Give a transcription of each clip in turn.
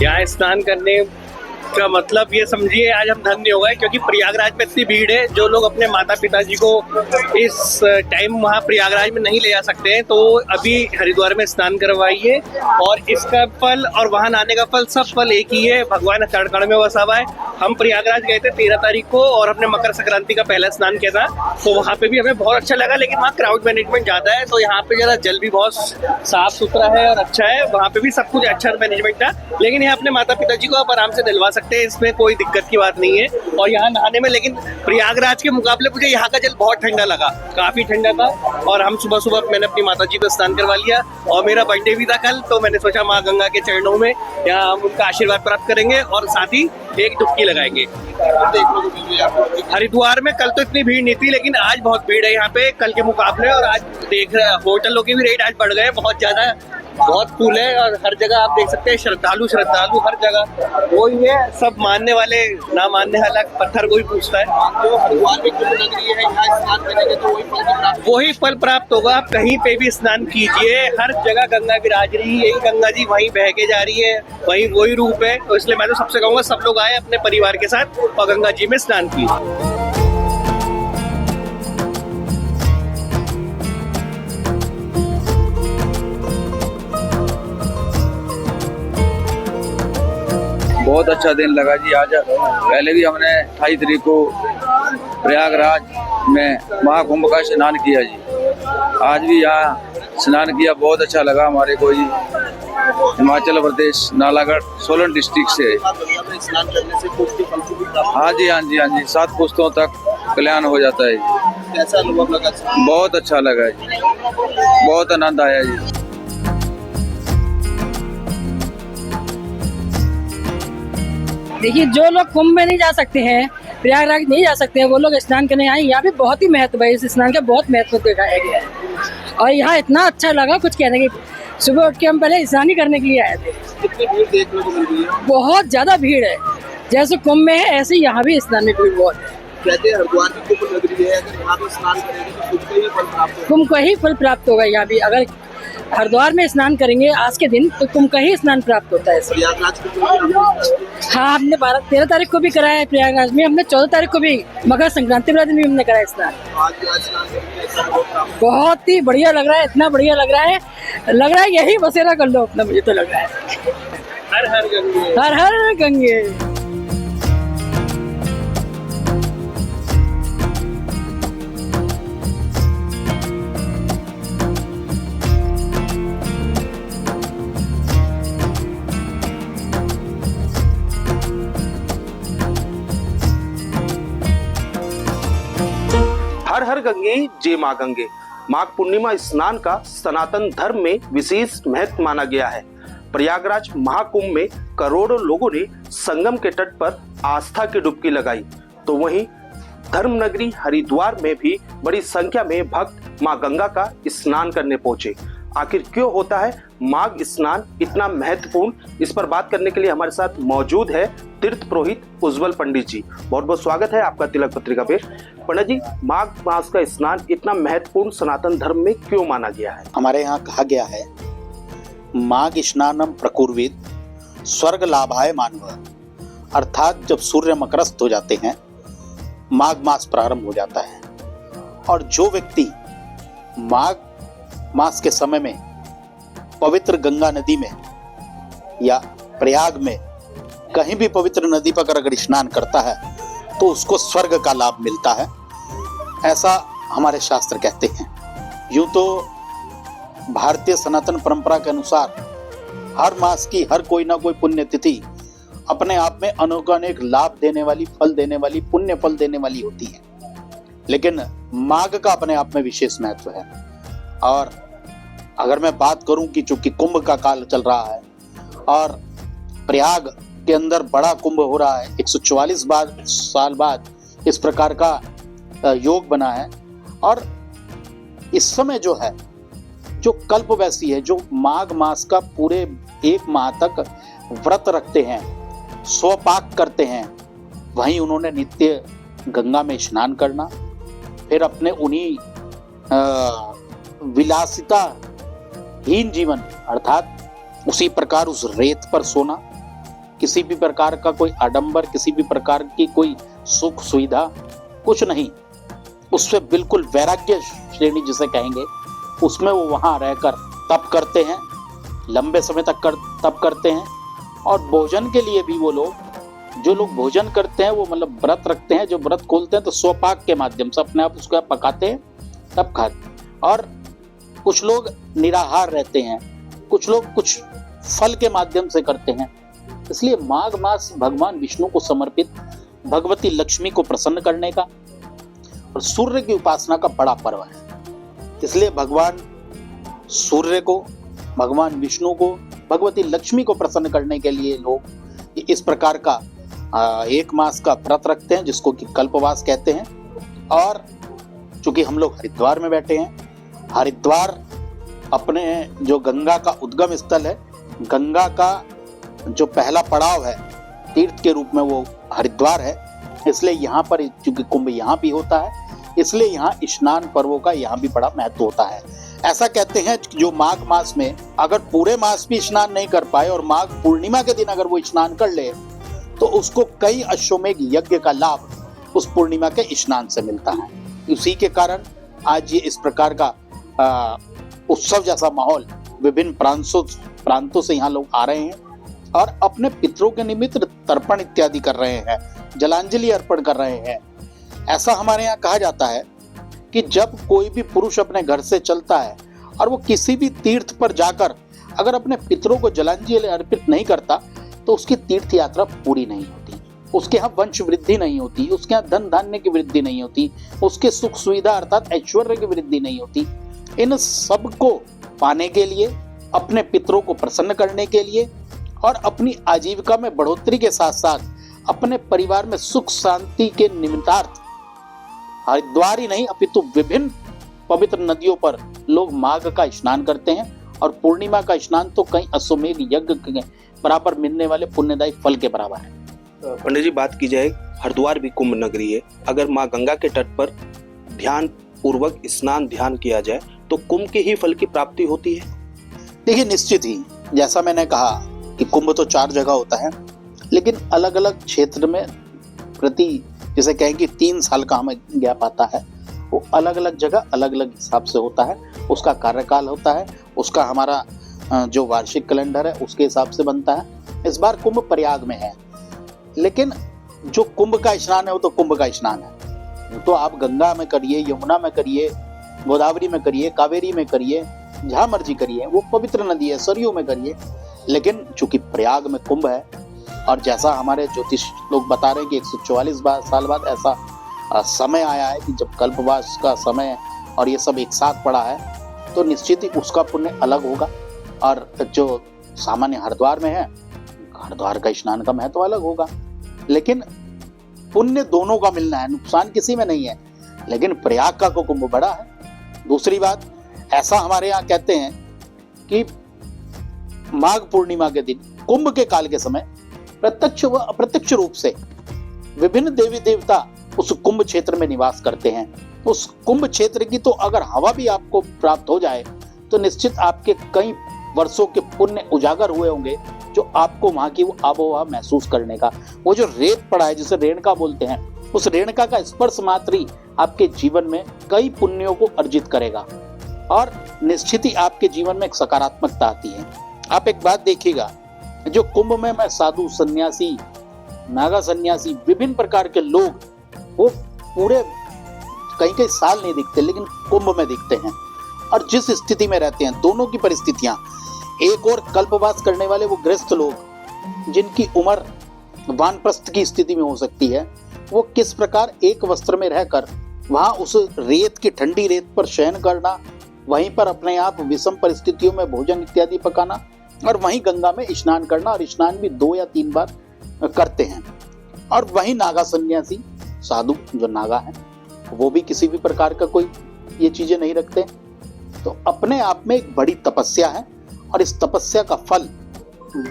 यहाँ स्नान करने का मतलब ये समझिए आज हम धन्य हो गए, क्योंकि प्रयागराज में इतनी भीड़ है। जो लोग अपने माता पिताजी को इस टाइम वहाँ प्रयागराज में नहीं ले जा सकते हैं, तो अभी हरिद्वार में स्नान करवाइए। और इसका फल और वहाँ नहाने का फल, सब फल एक ही है। भगवान कण कण में बसा हुआ है। हम प्रयागराज गए थे 13 तारीख को और हमने मकर संक्रांति का पहला स्नान किया था, तो वहाँ पे भी हमें बहुत अच्छा लगा। लेकिन वहाँ क्राउड मैनेजमेंट ज़्यादा है, तो यहाँ पे जरा जल भी बहुत साफ सुथरा है और अच्छा है। वहाँ पे भी सब कुछ अच्छा मैनेजमेंट था। लेकिन यहाँ अपने माता पिताजी को आप आराम से दिलवा सकते हैं, इसमें कोई दिक्कत की बात नहीं है। और यहाँ नहाने में, लेकिन प्रयागराज के मुकाबले मुझे यहाँ का जल बहुत ठंडा लगा, काफी ठंडा था। और हम सुबह सुबह मैंने अपनी माता जी को स्नान करवा लिया और मेरा बर्थडे भी था कल, तो मैंने सोचा माँ गंगा के चरणों में यहाँ हम उनका आशीर्वाद प्राप्त करेंगे और साथ ही एक डुबकी लगाएंगे। हरिद्वार में कल तो इतनी भीड़ नहीं थी, लेकिन आज बहुत भीड़ है यहाँ पे कल के मुकाबले। और आज देख रहे हैं होटलों के भी रेट आज बढ़ गए बहुत ज्यादा, बहुत फूल है। और हर जगह आप देख सकते हैं श्रद्धालु श्रद्धालु हर जगह। वही है, सब मानने वाले ना मानने वाला पत्थर कोई पूछता है। तो हरिद्वार में कुंभ नगरी है, यहाँ स्नान करेंगे तो वही फल प्राप्त होगा। आप कहीं पे भी स्नान कीजिए, हर जगह गंगा विराज रही है। यही गंगा जी वहीं बह के जा रही है, वही वही रूप है। तो इसलिए मैं तो सबसे कहूँगा सब लोग आए अपने परिवार के साथ और गंगा जी में स्नान कीजिए। बहुत अच्छा दिन लगा जी आज। पहले भी हमने 28 तारीख को प्रयागराज में महाकुंभ का स्नान किया जी। आज भी यहाँ स्नान किया, बहुत अच्छा लगा हमारे को जी। हिमाचल प्रदेश नालागढ़ सोलन डिस्ट्रिक्ट से। हाँ जी हाँ जी हाँ जी, 7 पुश्तों तक कल्याण हो जाता है जी। कैसा अनुभव लगा? बहुत अच्छा लगा जी, बहुत आनंद आया जी। देखिए, जो लोग कुंभ में नहीं जा सकते हैं, प्रयागराज नहीं जा सकते हैं, वो लोग स्नान करने आए। यहाँ भी बहुत ही महत्व है, इस स्नान का बहुत महत्व दिखाया गया है। और यहाँ इतना अच्छा लगा, कुछ कहने की। सुबह उठ के हम पहले स्नान ही करने के लिए आए थे। कितनी भीड़ देखने को मिल रही है? बहुत ज्यादा भीड़ है, जैसे कुंभ में है ऐसे यहाँ भी स्नान में भीड़ बहुत है। कहते हैं हरिद्वार की कुंभ नगरी है, अगर यहाँ पे स्नान करेंगे तो कुंभ का ही फल प्राप्त होगा। कुंभ का ही फल प्राप्त होगा। यहाँ भी अगर हरिद्वार में स्नान करेंगे आज के दिन तो कुंभ का ही स्नान प्राप्त होता है। प्रयागराज की हाँ, हमने 13 तारीख को भी कराया है प्रयागराज में। हमने 14 तारीख को भी मकर संक्रांति वाले दिन भी हमने कराया स्नान। बहुत ही बढ़िया लग रहा है, इतना बढ़िया लग रहा है यही बसेरा कर लो अपना, मुझे तो लग रहा है। हर हर गंगे, हर हर गंगे। हर हर गंगे जय माँ गंगे। माघ पूर्णिमा स्नान का सनातन धर्म में विशेष महत्व माना गया है। प्रयागराज महाकुंभ में करोड़ों लोगों ने संगम के तट पर आस्था की डुबकी लगाई, तो वहीं धर्म नगरी हरिद्वार में भी बड़ी संख्या में भक्त माँ गंगा का स्नान करने पहुंचे। आखिर क्यों होता है माघ स्नान इतना महत्वपूर्ण, इस पर बात करने के लिए हमारे साथ मौजूद है तीर्थ पुरोहित उज्जवल पंडित जी। बहुत बहुत स्वागत है आपका तिलक पत्रिका पे। पंडित जी, माघ मास का स्नान इतना महत्वपूर्ण सनातन धर्म में क्यों माना गया है? हमारे यहाँ कहा गया है, माघ स्नानम प्रकुर्वित स्वर्ग लाभाय मानव। अर्थात जब सूर्य मकरस्थ हो जाते हैं, माघ मास प्रारंभ हो जाता है। और जो व्यक्ति माघ मास के समय में पवित्र गंगा नदी में या प्रयाग में कहीं भी पवित्र नदी पर अगर स्नान करता है तो उसको स्वर्ग का लाभ मिलता है, ऐसा हमारे शास्त्र कहते हैं। यूं तो भारतीय सनातन परंपरा के अनुसार हर मास की हर कोई ना कोई पुण्यतिथि अपने आप में अनेक लाभ देने वाली, फल देने वाली, पुण्य फल देने वाली होती है। लेकिन माघ का अपने आप में विशेष महत्व है। और अगर मैं बात करूं कि चूंकि कुंभ का काल चल रहा है और प्रयाग के अंदर बड़ा कुंभ हो रहा है, 144 साल बाद इस प्रकार का योग बना है। और इस समय जो है, जो कल्पवैसी है, जो माघ मास का पूरे 1 माह तक व्रत रखते हैं, स्वपाक करते हैं, वहीं उन्होंने नित्य गंगा में स्नान करना, फिर अपने उन्हीं विलासिता हीन जीवन अर्थात उसी प्रकार उस रेत पर सोना, किसी भी प्रकार का कोई आडंबर, किसी भी प्रकार की कोई सुख सुविधा कुछ नहीं, उससे बिल्कुल वैराग्य श्रेणी जिसे कहेंगे, उसमें वो वहां रहकर तप करते हैं, लंबे समय तक तप करते हैं। और भोजन के लिए भी वो लोग, जो लोग भोजन करते हैं वो मतलब व्रत रखते हैं, जो व्रत खोलते हैं तो स्वपाक के माध्यम से अपने आप उसको पकाते हैं तब खाते हैं। और कुछ लोग निराहार रहते हैं, कुछ लोग कुछ फल के माध्यम से करते हैं। इसलिए माघ मास भगवान विष्णु को समर्पित, भगवती लक्ष्मी को प्रसन्न करने का और सूर्य की उपासना का बड़ा पर्व है। इसलिए भगवान सूर्य को, भगवान विष्णु को, भगवती लक्ष्मी को प्रसन्न करने के लिए लोग इस प्रकार का एक मास का व्रत रखते हैं, जिसको कि कल्पवास कहते हैं। और चूंकि हम लोग हरिद्वार में बैठे हैं, हरिद्वार अपने जो गंगा का उद्गम स्थल है, गंगा का जो पहला पड़ाव है तीर्थ के रूप में वो हरिद्वार है। इसलिए यहाँ पर चूंकि कुंभ यहाँ भी होता है, इसलिए यहाँ स्नान पर्वों का यहाँ भी बड़ा महत्व होता है। ऐसा कहते हैं कि जो माघ मास में अगर पूरे मास भी स्नान नहीं कर पाए और माघ पूर्णिमा के दिन अगर वो स्नान कर ले तो उसको कई अश्वमेघ यज्ञ का लाभ उस पूर्णिमा के स्नान से मिलता है। उसी के कारण आज ये इस प्रकार का उत्सव जैसा माहौल विभिन्न प्रांतों से यहाँ लोग आ रहे हैं और अपने पितरों के निमित्त तर्पण इत्यादि कर रहे हैं, जलांजलि अर्पण कर रहे हैं। ऐसा हमारे यहाँ कहा जाता है कि जब कोई भी पुरुष अपने घर से चलता है और वो किसी भी तीर्थ पर जाकर अगर अपने पितरों को जलांजलि अर्पित नहीं करता तो उसकी तीर्थ यात्रा पूरी नहीं होती, उसके यहाँ वंश वृद्धि नहीं होती, उसके यहाँ धन धान्य की वृद्धि नहीं होती, उसके सुख सुविधा अर्थात ऐश्वर्य की वृद्धि नहीं होती। इन सब को पाने के लिए, अपने पितरों को प्रसन्न करने के लिए और अपनी आजीविका में बढ़ोतरी के साथ साथ अपने परिवार में सुख शांति के निमित्तार्थ हरिद्वार ही नहीं अपितु विभिन्न पवित्र नदियों पर लोग माघ का स्नान करते हैं। और पूर्णिमा का स्नान तो कई अश्वमेघ यज्ञ के बराबर मिलने वाले पुण्यदायी फल के बराबर है। पंडित जी, बात की जाए हरिद्वार भी कुंभ नगरी है, अगर माँ गंगा के तट पर ध्यान पूर्वक स्नान ध्यान किया जाए तो कुंभ के ही फल की प्राप्ति होती है? देखिए, निश्चित ही जैसा मैंने कहा कि कुंभ तो 4 जगह होता है, लेकिन अलग अलग क्षेत्र में प्रति जिसे कहें कि 3 साल का हमें गैप आता है, वो अलग अलग जगह अलग अलग हिसाब से होता है, उसका कार्यकाल होता है, उसका हमारा जो वार्षिक कैलेंडर है उसके हिसाब से बनता है। इस बार कुंभ प्रयाग में है, लेकिन जो कुंभ का स्नान है वो तो कुंभ का स्नान है, तो आप गंगा में करिए, यमुना में करिए, गोदावरी में करिए, कावेरी में करिए, जहाँ मर्जी करिए, वो पवित्र नदी है, सरयू में करिए। लेकिन चूंकि प्रयाग में कुंभ है और जैसा हमारे ज्योतिष लोग बता रहे हैं कि 144 साल बाद ऐसा समय आया है कि जब कल्पवास का समय और ये सब एक साथ पड़ा है, तो निश्चित ही उसका पुण्य अलग होगा। और जो सामान्य हरिद्वार में है, हरिद्वार का स्नान का महत्व अलग होगा, लेकिन पुण्य दोनों का मिलना है, नुकसान किसी में नहीं है। लेकिन प्रयाग का को कुंभ बड़ा है। दूसरी बात, ऐसा हमारे यहाँ कहते हैं कि माघ पूर्णिमा के दिन कुंभ के काल के समय प्रत्यक्ष व अप्रत्यक्ष रूप से विभिन्न देवी देवता उस कुंभ क्षेत्र में निवास करते हैं। उस कुंभ क्षेत्र की तो अगर हवा भी आपको प्राप्त हो जाए तो निश्चित आपके कई वर्षों के पुण्य उजागर हुए होंगे, जो आपको वहां की वो आबोहवा महसूस करने का, वो जो रेत पड़ा है जिसे रेणुका बोलते हैं, उस रेणुका का स्पर्श मात्र ही आपके जीवन में कई पुण्यों को अर्जित करेगा और निश्चित ही आपके जीवन में एक सकारात्मकता आती है। आप एक बात देखिएगा, जो कुंभ में मैं साधु, सन्यासी, नागा सन्यासी, विभिन्न प्रकार के लोग, वो पूरे कई साल नहीं दिखते, लेकिन कुंभ में दिखते हैं। और जिस स्थिति में रहते हैं, दोनों की परिस्थितियां, एक और कल्पवास करने वाले वो गृहस्थ लोग जिनकी उम्र वानप्रस्थ की स्थिति में हो सकती है, वो किस प्रकार एक वस्त्र में रहकर वहां उस रेत की, ठंडी रेत पर शयन करना, वहीं पर अपने आप विषम परिस्थितियों में भोजन इत्यादि पकाना और वहीं गंगा में स्नान करना, और स्नान भी 2 या 3 बार करते हैं। और वहीं नागा सन्यासी, साधु जो नागा है, वो भी किसी भी प्रकार का कोई ये चीजें नहीं रखते। तो अपने आप में एक बड़ी तपस्या है और इस तपस्या का फल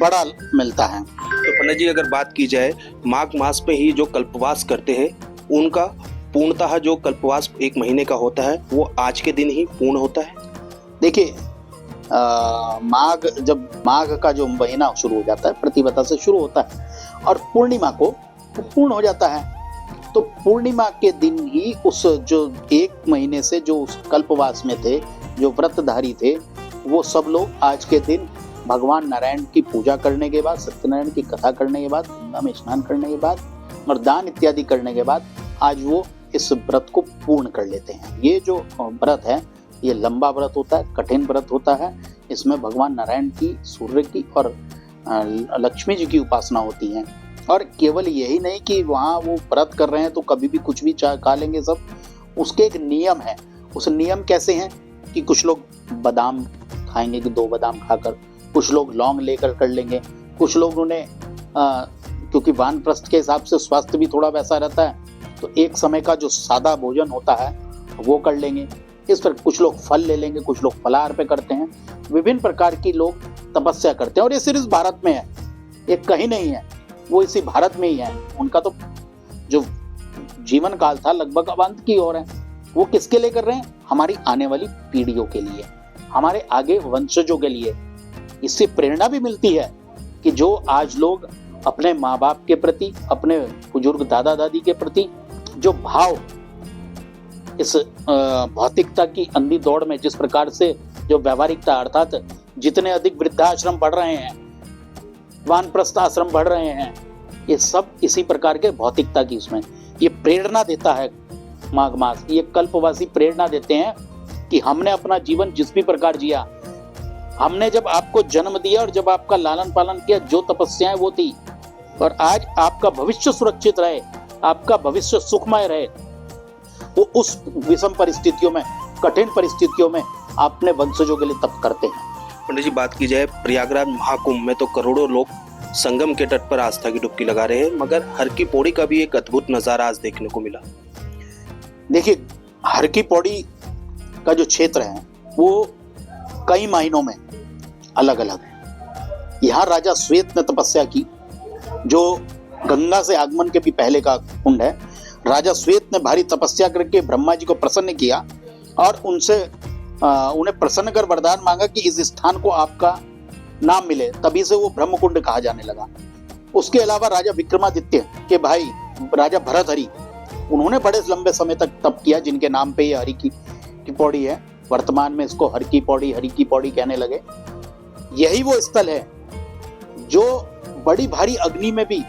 बड़ा मिलता है। तो पंडित जी, अगर बात की जाए माघ मास में ही जो कल्पवास करते हैं, उनका पूर्णतः जो कल्पवास 1 महीने का होता है वो आज के दिन ही पूर्ण होता है? देखिए, माघ का जो महीना शुरू हो जाता है, प्रतिपदा से शुरू होता है और पूर्णिमा को पूर्ण हो जाता है। तो पूर्णिमा के दिन ही उस जो 1 महीने से जो उस कल्पवास में थे, जो व्रतधारी थे, वो सब लोग आज के दिन भगवान नारायण की पूजा करने के बाद, सत्यनारायण की कथा करने के बाद, गंगा में स्नान करने के बाद और दान इत्यादि करने के बाद आज वो इस व्रत को पूर्ण कर लेते हैं। ये जो व्रत है ये लंबा व्रत होता है, कठिन व्रत होता है। इसमें भगवान नारायण की, सूर्य की और लक्ष्मी जी की उपासना होती है। और केवल यही नहीं कि वहाँ वो व्रत कर रहे हैं तो कभी भी कुछ भी खा लेंगे सब, उसके एक नियम है। उस नियम कैसे हैं कि कुछ लोग बादाम खाएंगे कि 2 बादाम खाकर, कुछ लोग लौंग लेकर कर लेंगे, कुछ लोग उन्हें क्योंकि वानप्रस्थ के हिसाब से स्वास्थ्य भी थोड़ा वैसा रहता है तो एक समय का जो सादा भोजन होता है वो कर लेंगे। इस पर कुछ लोग फल ले लेंगे, कुछ लोग फलाहार पे करते हैं। विभिन्न प्रकार की लोग तपस्या करते हैं और ये सिर्फ भारत में है, ये कहीं नहीं है, वो इसी भारत में ही है। उनका तो जो जीवन काल था लगभग अब अंत की ओर है। वो किसके लिए कर रहे हैं? हमारी आने वाली पीढ़ियों के लिए, हमारे आगे वंशजों के लिए। इससे प्रेरणा भी मिलती है कि जो आज लोग अपने माँ बाप के प्रति, अपने बुजुर्ग दादा दादी के प्रति जो भाव इस भौतिकता की अंधी दौड़ में जिस प्रकार से जो व्यावहारिकता, अर्थात जितने अधिक वृद्धाश्रम बढ़ रहे हैं, वानप्रस्थ आश्रम बढ़ रहे हैं, ये सब इसी प्रकार के भौतिकता की उसमें ये प्रेरणा देता है। माघ मास ये कल्पवासी प्रेरणा देते हैं कि हमने अपना जीवन जिस भी प्रकार जिया, हमने जब आपको जन्म दिया और जब आपका लालन पालन किया, जो तपस्याएं वो थी, और आज आपका भविष्य सुरक्षित रहे, आपका भविष्य सुखमय रहे, वो उस विषम परिस्थितियों में, कठिन परिस्थितियों में अपने वंशजों के लिए तप करते हैं। पंडित जी, बात की जाए प्रयागराज महाकुंभ में तो करोड़ों लोग संगम के तट पर आस्था की डुबकी लगा रहे हैं, मगर हर की पौड़ी का भी एक अद्भुत नजारा आज देखने को मिला। देखिए, हर की पौड़ी का जो क्षेत्र है वो कई मायनों में अलग अलग है। यहाँ राजा श्वेत ने तपस्या की, जो गंगा से आगमन के भी पहले का कुंड है। राजा श्वेत ने भारी तपस्या करके ब्रह्मा जी को प्रसन्न किया और उनसे उन्हें प्रसन्न कर वरदान मांगा कि इस स्थान को आपका नाम मिले, तभी से वो ब्रह्म कुंड कहा जाने लगा। उसके अलावा राजा विक्रमादित्य के भाई राजा भरतहरि, उन्होंने बड़े लंबे समय तक तप किया, जिनके नाम पे ये हरि की पौड़ी है। वर्तमान में इसको हर की पौड़ी कहने लगे। यही वो स्थल है जो बड़ी भारी अग्नि में भी,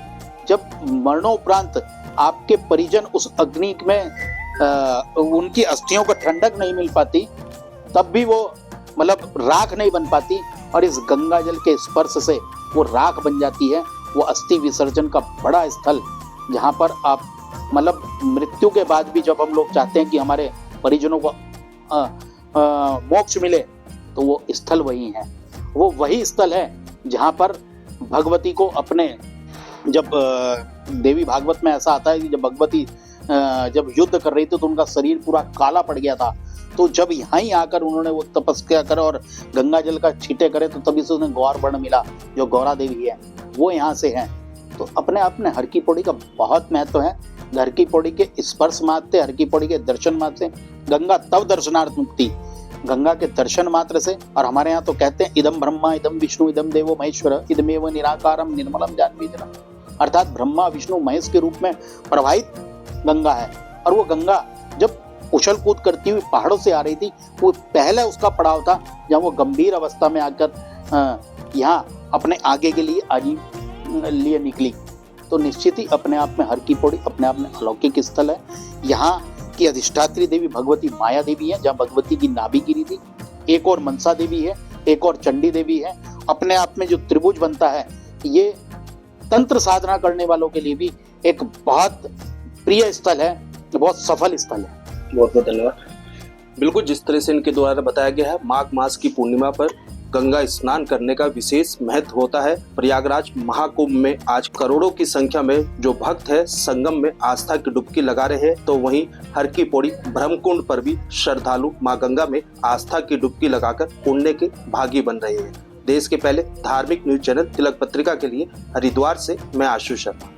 जब मरणोपरांत आपके परिजन उस अग्नि में उनकी अस्थियों को ठंडक नहीं मिल पाती, तब भी वो मतलब राख नहीं बन पाती, और इस गंगा जल के स्पर्श से वो राख बन जाती है। वो अस्थि विसर्जन का बड़ा स्थल, जहाँ पर आप मतलब मृत्यु के बाद भी जब हम लोग चाहते हैं कि हमारे परिजनों को मोक्ष मिले, तो वो स्थल वही है। वो वही स्थल है जहाँ पर भगवती को अपने, जब देवी भागवत में ऐसा आता है कि जब भगवती जब युद्ध कर रही थी तो उनका शरीर पूरा काला पड़ गया था, तो जब यहाँ ही आकर उन्होंने वो तपस्या करे और गंगा जल का छींटे करे, तो तभी से उन्हें गौर वर्ण मिला, जो गौरा देवी है वो यहाँ से है। तो अपने आप में हर की पौड़ी का बहुत महत्व है। हर की पौड़ी के स्पर्श मात्र से, हर की पौड़ी के दर्शन मात्र से गंगा तव दर्शनार्थ मुक्ति, गंगा के दर्शन मात्र से। और हमारे यहाँ तो कहते हैं इदम ब्रह्मा इदम विष्णु इदम देवो महेश्वर इदमेव निराकारम निर्मलम जानवी जलम, अर्थात ब्रह्मा विष्णु महेश के रूप में प्रवाहित गंगा है। और वो गंगा जब उछल कूद करती हुई पहाड़ों से आ रही थी, वो पहले उसका पड़ाव था जब वो गंभीर अवस्था में आकर यहाँ अपने आगे के लिए निकली। तो निश्चित ही अपने आप में हर की पौड़ी अपने आप में अलौकिक स्थल है। यहाँ की अधिष्ठात्री देवी भगवती माया देवी है, जहाँ भगवती की नाभि गिरी थी। एक और मनसा देवी है, एक और चंडी देवी है। अपने आप में जो त्रिभुज बनता है, ये तंत्र साधना करने वालों के लिए भी एक बहुत प्रिय स्थल है, बहुत सफल स्थल है। बहुत बहुत धन्यवाद। बिल्कुल जिस तरह से इनके द्वारा बताया गया है, माघ मास की पूर्णिमा पर गंगा स्नान करने का विशेष महत्व होता है। प्रयागराज महाकुंभ में आज करोड़ों की संख्या में जो भक्त है संगम में आस्था की डुबकी लगा रहे हैं, तो वहीं हर की पौड़ी ब्रह्मकुंड पर भी श्रद्धालु मां गंगा में आस्था की डुबकी लगाकर पुण्य के भागी बन रहे हैं। देश के पहले धार्मिक न्यूज चैनल तिलक पत्रिका के लिए हरिद्वार से मैं आशु शर्मा।